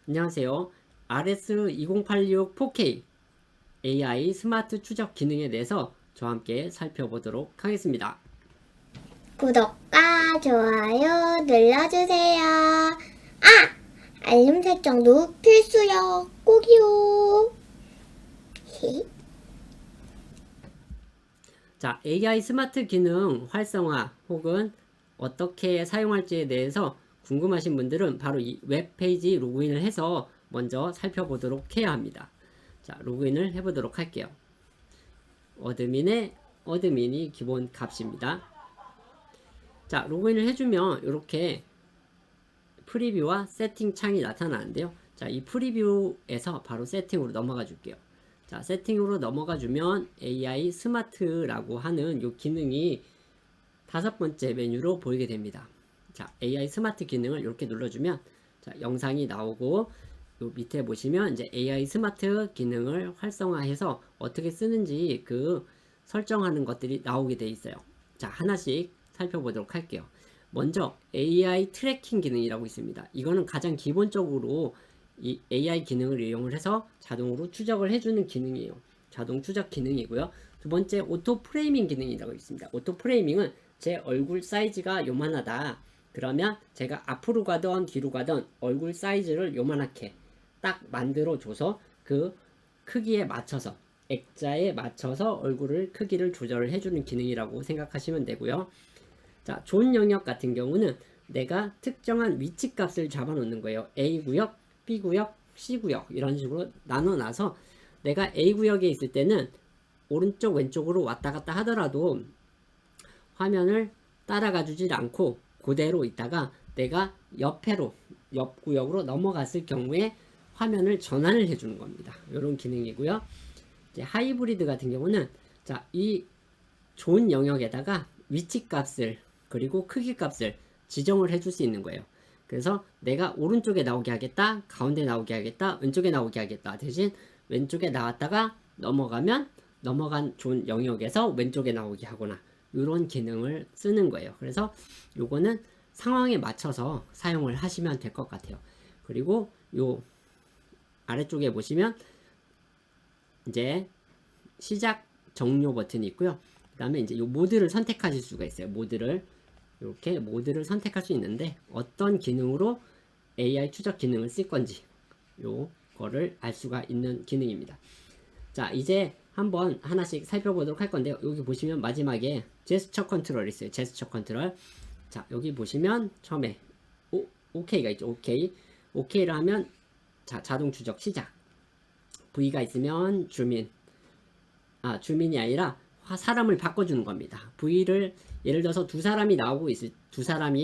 안녕하세요. RS2086 4K AI 스마트 추적 기능에 대해서 저와 함께 살펴보도록 하겠습니다. 구독과 좋아요 눌러주세요. 알림 설정도 필수요. 꼭이요. 자, AI 스마트 기능 활성화 혹은 어떻게 사용할지에 대해서 궁금하신 분들은 바로 이 웹페이지 로그인을 해서 먼저 살펴보도록 해야 합니다. 자, 로그인을 해보도록 할게요. 어드민이 기본 값입니다. 자, 로그인을 해주면 이렇게 프리뷰와 세팅 창이 나타나는데요. 자, 이 프리뷰에서 바로 세팅으로 넘어가 줄게요. 자, 세팅으로 넘어가 주면 AI 스마트라고 하는 이 기능이 5번째 메뉴로 보이게 됩니다. 자, AI 스마트 기능을 이렇게 눌러주면 자, 영상이 나오고 요 밑에 보시면 이제 AI 스마트 기능을 활성화해서 어떻게 쓰는지 그 설정하는 것들이 나오게 돼 있어요. 자, 하나씩 살펴보도록 할게요. 먼저 AI 트래킹 기능이라고 있습니다. 이거는 가장 기본적으로 이 AI 기능을 이용을 해서 자동으로 추적을 해주는 기능이에요. 자동 추적 기능이고요. 두 번째 오토 프레이밍 기능이라고 있습니다. 오토 프레이밍은 제 얼굴 사이즈가 요만하다. 그러면 제가 앞으로 가던 뒤로 가던 얼굴 사이즈를 요만하게 딱 만들어 줘서 그 크기에 맞춰서 액자에 맞춰서 얼굴을 크기를 조절을 해주는 기능이라고 생각하시면 되고요. 자, 존 영역 같은 경우는 내가 특정한 위치 값을 잡아 놓는 거예요. A 구역, B 구역, C 구역 이런 식으로 나눠 놔서 내가 A 구역에 있을 때는 오른쪽 왼쪽으로 왔다 갔다 하더라도 화면을 따라가 주질 않고 그대로 있다가 내가 옆 구역으로 넘어갔을 경우에 화면을 전환을 해주는 겁니다. 이런 기능이고요. 이제 하이브리드 같은 경우는 자, 이 존 영역에다가 위치 값을 그리고 크기 값을 지정을 해줄 수 있는 거예요. 그래서 내가 오른쪽에 나오게 하겠다, 가운데 나오게 하겠다, 왼쪽에 나오게 하겠다 대신 왼쪽에 나왔다가 넘어가면 넘어간 존 영역에서 왼쪽에 나오게 하거나 이런 기능을 쓰는 거예요. 그래서 요거는 상황에 맞춰서 사용을 하시면 될 것 같아요. 그리고 요 아래쪽에 보시면 이제 시작 종료 버튼이 있고요. 그 다음에 이제 요 모드를 선택하실 수가 있어요. 이렇게 모드를 선택할 수 있는데 어떤 기능으로 AI 추적 기능을 쓸 건지 요거를 알 수가 있는 기능입니다. 자, 이제 한번 하나씩 살펴보도록 할 건데요. 여기 보시면 마지막에 제스처 컨트롤이 있어요. 제스처 컨트롤. 자, 여기 보시면 처음에 OK가 있죠. OK를 하면 자, 자동 추적 시작. V가 있으면 주민이 아니라 사람을 바꿔주는 겁니다. V를 예를 들어서 두 사람이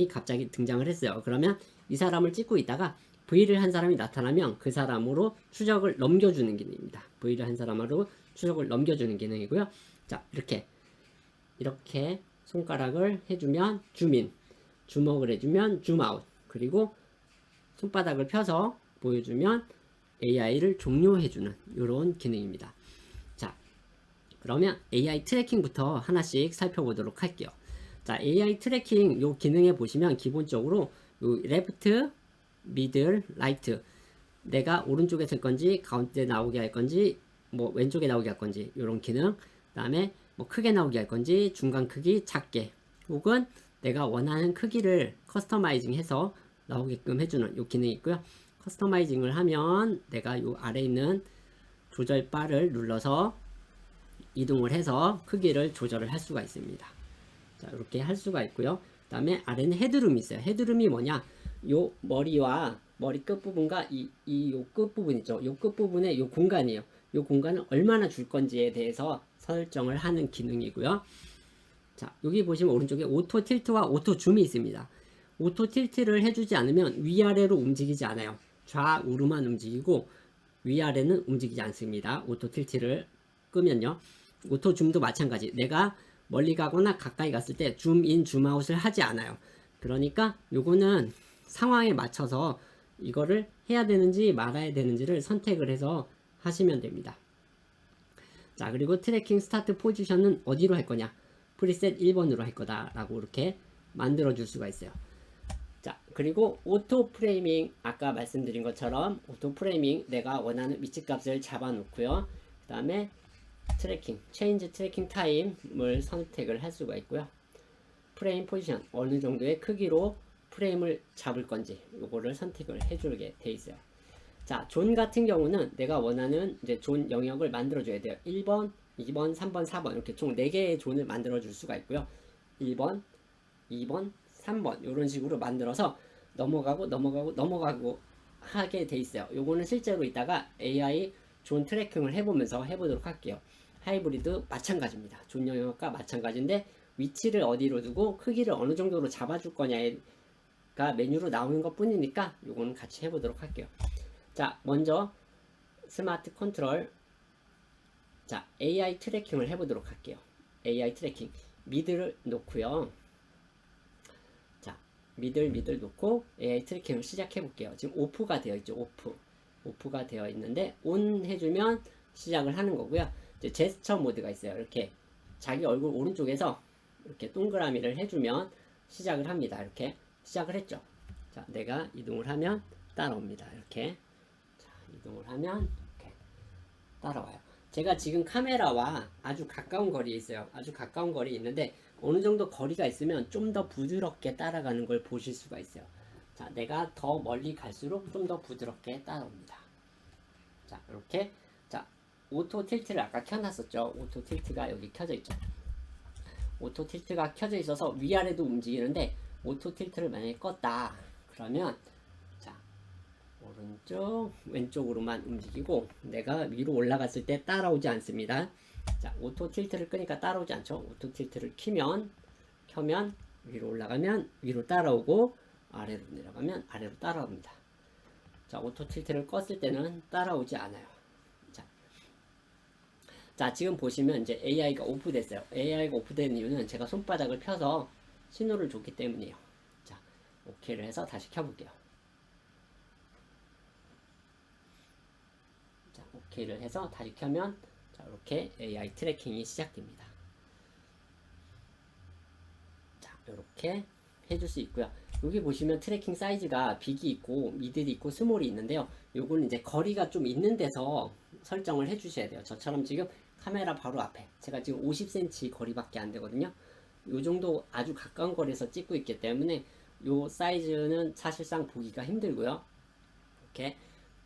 갑자기 등장을 했어요. 그러면 이 사람을 찍고 있다가 V를 한 사람이 나타나면 그 사람으로 추적을 넘겨주는 기능입니다. V를 한 사람으로 추적을 넘겨주는 기능이고요. 자, 이렇게 손가락을 해주면 주먹을 해주면 줌아웃, 그리고 손바닥을 펴서 보여주면 AI를 종료해주는 이런 기능입니다. 자, 그러면 AI 트래킹부터 하나씩 살펴보도록 할게요. 자, AI 트래킹 요 기능에 보시면 기본적으로 요 레프트, 미들, 라이트 내가 오른쪽에 설 건지 가운데 나오게 할 건지 뭐 왼쪽에 나오게 할 건지 이런 기능. 그다음에 뭐 크게 나오게 할 건지 중간 크기 작게 혹은 내가 원하는 크기를 커스터마이징해서 나오게끔 해주는 요 기능이 있고요. 커스터마이징을 하면 내가 요 아래 있는 조절 바를 눌러서 이동을 해서 크기를 조절을 할 수가 있습니다. 자, 이렇게 할 수가 있고요. 그 다음에 아래는 헤드룸이 있어요. 헤드룸이 뭐냐? 요 머리와 머리 끝부분과 요 끝부분 있죠. 요 끝부분에 요 공간이에요. 요 공간을 얼마나 줄 건지에 대해서 설정을 하는 기능이고요. 자, 여기 보시면 오른쪽에 오토 틸트와 오토 줌이 있습니다. 오토 틸트를 해주지 않으면 위아래로 움직이지 않아요. 좌우로만 움직이고 위아래는 움직이지 않습니다. 오토 틸트를 끄면요. 오토 줌도 마찬가지. 내가 멀리 가거나 가까이 갔을 때 줌인, 줌아웃을 하지 않아요. 그러니까 요거는 상황에 맞춰서 이거를 해야 되는지 말아야 되는지를 선택을 해서 하시면 됩니다. 자, 그리고 트래킹 스타트 포지션은 어디로 할 거냐? 프리셋 1번으로 할 거다 라고 이렇게 만들어 줄 수가 있어요. 자, 그리고 오토 프레이밍, 아까 말씀드린 것처럼 오토 프레이밍 내가 원하는 위치 값을 잡아 놓고요. 그 다음에 트래킹, 체인지 트래킹 타임을 선택을 할 수가 있고요. 프레임 포지션, 어느 정도의 크기로 프레임을 잡을 건지 요거를 선택을 해주게 돼 있어요. 자, 존 같은 경우는 내가 원하는 이제 존 영역을 만들어 줘야 돼요. 1번, 2번, 3번, 4번 이렇게 총 4개의 존을 만들어 줄 수가 있고요. 1번, 2번, 3번 이런 식으로 만들어서 넘어가고 하게 돼 있어요. 요거는 실제로 이따가 AI 존 트래킹을 해보면서 해보도록 할게요. 하이브리드 마찬가지입니다. 존 영역과 마찬가지인데 위치를 어디로 두고 크기를 어느 정도로 잡아줄 거냐가 메뉴로 나오는 것 뿐이니까 요거는 같이 해보도록 할게요. 자, 먼저 스마트 컨트롤, 자, AI 트래킹을 해보도록 할게요. AI 트래킹 미드를 놓고요. 자, 미들 놓고 AI 트래킹을 시작해 볼게요. 지금 오프가 되어 있죠. 오프가 되어 있는데 온 해주면 시작을 하는 거고요. 이제 제스처 모드가 있어요. 이렇게 자기 얼굴 오른쪽에서 이렇게 동그라미를 해주면 시작을 합니다. 이렇게 시작을 했죠. 자, 내가 이동을 하면 따라옵니다. 이렇게 자, 이동을 하면 이렇게 따라와요. 제가 지금 카메라와 아주 가까운 거리에 있어요. 아주 가까운 거리에 있는데 어느 정도 거리가 있으면 좀 더 부드럽게 따라가는 걸 보실 수가 있어요. 자, 내가 더 멀리 갈수록 좀 더 부드럽게 따라옵니다. 자, 이렇게. 자, 오토 틸트를 아까 켜놨었죠. 오토 틸트가 여기 켜져 있죠. 오토 틸트가 켜져 있어서 위아래도 움직이는데 오토 틸트를 만약에 껐다 그러면 자, 오른쪽 왼쪽으로만 움직이고 내가 위로 올라갔을 때 따라오지 않습니다. 자, 오토 틸트를 끄니까 따라오지 않죠. 오토 틸트를 켜면 위로 올라가면 위로 따라오고 아래로 내려가면 아래로 따라옵니다. 자, 오토 틸트를 껐을 때는 따라오지 않아요. 자, 지금 보시면 이제 AI가 오프됐어요. AI가 오프된 이유는 제가 손바닥을 펴서 신호를 줬기 때문이에요. 자, OK를 해서 다시 켜볼게요. 자, OK를 해서 다시 켜면 자, 이렇게 AI 트래킹이 시작됩니다. 자, 이렇게 해줄 수 있고요. 여기 보시면 트래킹 사이즈가 빅이 있고 미들이 있고 스몰이 있는데요. 요거는 이제 거리가 좀 있는 데서 설정을 해주셔야 돼요. 저처럼 지금 카메라 바로 앞에 제가 지금 50cm 거리밖에 안 되거든요. 요 정도 아주 가까운 거리에서 찍고 있기 때문에 요 사이즈는 사실상 보기가 힘들고요. 이렇게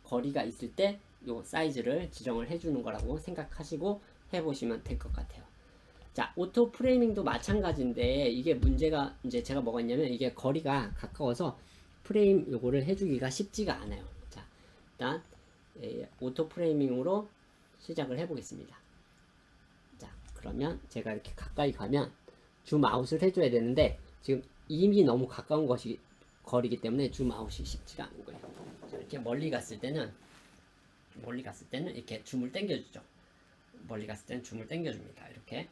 거리가 있을 때 요 사이즈를 지정을 해주는 거라고 생각하시고 해보시면 될 것 같아요. 자, 오토 프레이밍도 마찬가지인데 이게 문제가 이제 제가 뭐가 있냐면 이게 거리가 가까워서 프레임 요거를 해주기가 쉽지가 않아요. 자, 일단 오토 프레이밍으로 시작을 해보겠습니다. 자, 그러면 제가 이렇게 가까이 가면 줌 아웃을 해줘야 되는데 지금 이미 너무 가까운 거리기 때문에 줌 아웃이 쉽지가 않은 거예요. 자, 이렇게 멀리 갔을 때는 이렇게 줌을 당겨주죠. 멀리 갔을 때는 줌을 당겨줍니다. 이렇게.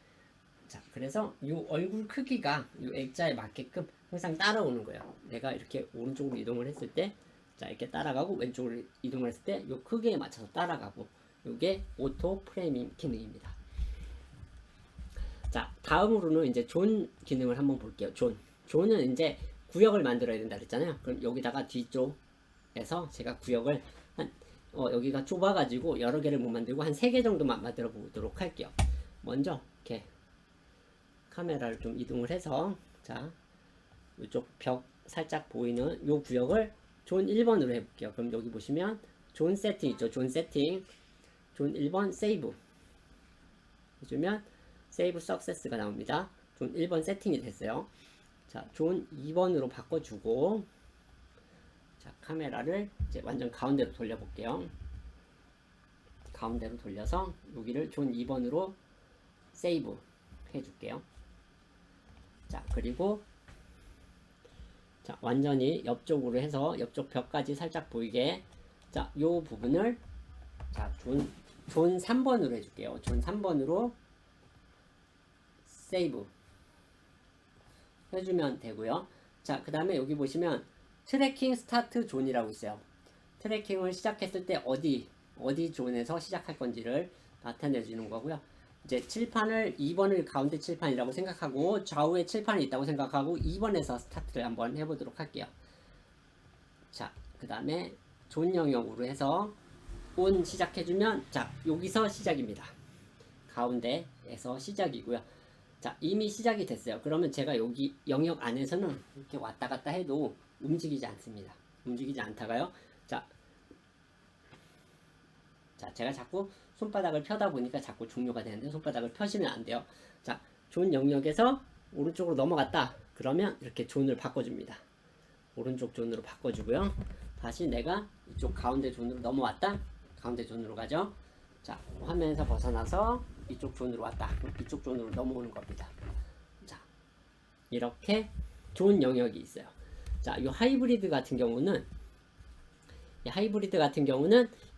자, 그래서 이 얼굴 크기가 이 액자에 맞게끔 항상 따라오는 거예요. 내가 이렇게 오른쪽으로 이동을 했을 때, 자, 이렇게 따라가고 왼쪽으로 이동을 했을 때 이 크기에 맞춰서 따라가고, 이게 오토 프레이밍 기능입니다. 자, 다음으로는 이제 존 기능을 한번 볼게요. 존은 이제 구역을 만들어야 된다 그랬잖아요. 그럼 여기다가 뒤쪽에서 제가 구역을 여기가 좁아가지고 여러 개를 못 만들고 한 3개 정도만 만들어 보도록 할게요. 먼저 이렇게 카메라를 좀 이동을 해서 자, 이쪽 벽 살짝 보이는 요 구역을 존 1번으로 해볼게요. 그럼 여기 보시면 존 세팅 있죠. 존 1번 세이브 해주면 세이브 석세스가 나옵니다. 존 1번 세팅이 됐어요. 자, 존 2번으로 바꿔주고 자, 카메라를 이제 완전 가운데로 돌려볼게요. 가운데로 돌려서 여기를 존 2번으로 세이브 해줄게요. 자, 그리고 자, 완전히 옆쪽으로 해서 옆쪽 벽까지 살짝 보이게 자, 요 부분을 자, 존 3번으로 해줄게요. 존 3번으로 세이브 해주면 되고요. 자, 그 다음에 여기 보시면 트래킹 스타트 존이라고 있어요. 트래킹을 시작했을 때 어디 존에서 시작할 건지를 나타내 주는 거고요. 이제 칠판을 2번을 가운데 칠판이라고 생각하고 좌우에 칠판이 있다고 생각하고 2번에서 스타트를 한번 해보도록 할게요. 그 다음에 존 영역으로 해서 온 시작해주면, 자, 여기서 시작입니다. 가운데에서 시작이고요. 자, 이미 시작이 됐어요. 그러면 제가 여기 영역 안에서는 이렇게 왔다 갔다 해도 움직이지 않습니다. 움직이지 않다가요. 자, 제가 자꾸 손바닥을 펴다 보니까 자꾸 종료가 되는데, 손바닥을 펴시면 안 돼요. 자, 존 영역에서 오른쪽으로 넘어갔다. 그러면 이렇게 존을 바꿔줍니다. 오른쪽 존으로 바꿔주고요. 다시 내가 이쪽 가운데 존으로 넘어왔다. 가운데 존으로 가죠. 자, 화면에서 벗어나서 이쪽 존으로 왔다. 이쪽 존으로 넘어오는 겁니다. 자, 이렇게 존 영역이 있어요. 자, 이 하이브리드 같은 경우는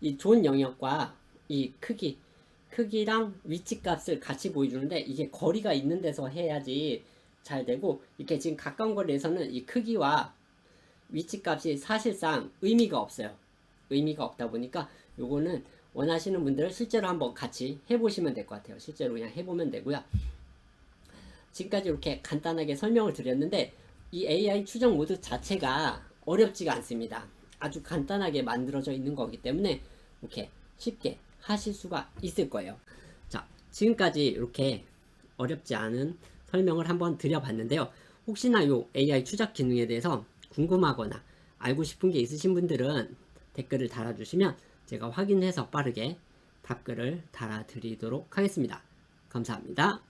이 존 영역과 이 크기랑 위치 값을 같이 보여주는데, 이게 거리가 있는 데서 해야지 잘 되고, 이렇게 지금 가까운 거리에서는 이 크기와 위치 값이 사실상 의미가 없어요. 의미가 없다 보니까 요거는 원하시는 분들은 실제로 한번 같이 해보시면 될 것 같아요. 실제로 그냥 해보면 되고요. 지금까지 이렇게 간단하게 설명을 드렸는데, 이 AI 추적 모드 자체가 어렵지가 않습니다. 아주 간단하게 만들어져 있는 거기 때문에 이렇게 쉽게 하실 수가 있을 거예요. 자, 지금까지 이렇게 어렵지 않은 설명을 한번 드려봤는데요. 혹시나 요 AI 추적 기능에 대해서 궁금하거나 알고 싶은 게 있으신 분들은 댓글을 달아주시면 제가 확인해서 빠르게 답글을 달아드리도록 하겠습니다. 감사합니다.